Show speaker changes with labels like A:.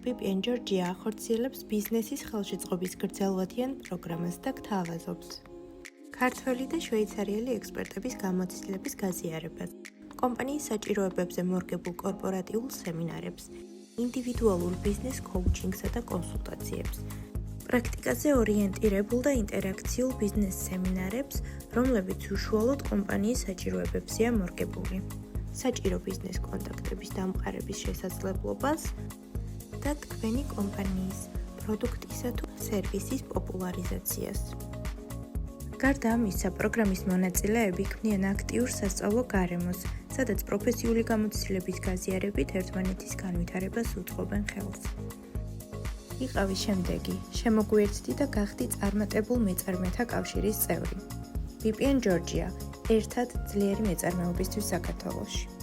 A: VPN Georgia ახორციელებს ბიზნესის ხელშეწყობის გრძელვადიან პროგრამას და გთავაზობს ქართველი და შვეიცარიელი ექსპერტების გამოცდილების გაზიარებას, კომპანიის საჭიროებებზე მორგებულ კორპორატიულ სემინარებს, ინდივიდუალურ ბიზნეს კოუჩინგსა და კონსულტაციებს, პრაქტიკაზე ორიენტირებულ და ინტერაქციულ ბიზნეს სემინარებს, რომლებიც უშუალოდ კომპანიის საჭიროებებზეა მორგებული, საჭირო ბიზნეს კონტაქტების დამყარების შესაძლებლობას და თქვენი კომპანიის პროდუქტისა თუ სერვისის პოპულარიზაციას. გარდა ამისა, პროგრამის მონაწილეები ქმნიან აქტიურ სასწავლო გარემოს, სადაც პროფესიული გამოცდილების გაზიარებით ერთმანეთის განვითარებას უწყობენ ხელს. იყავი შემდეგი, შემოგვიერთდი და გახდი წარმატებულ მეწარმეთა კავშირის წევრი. VPN Georgia, ერთად ძლიერი მეწარმეობისთვის საქართველოში.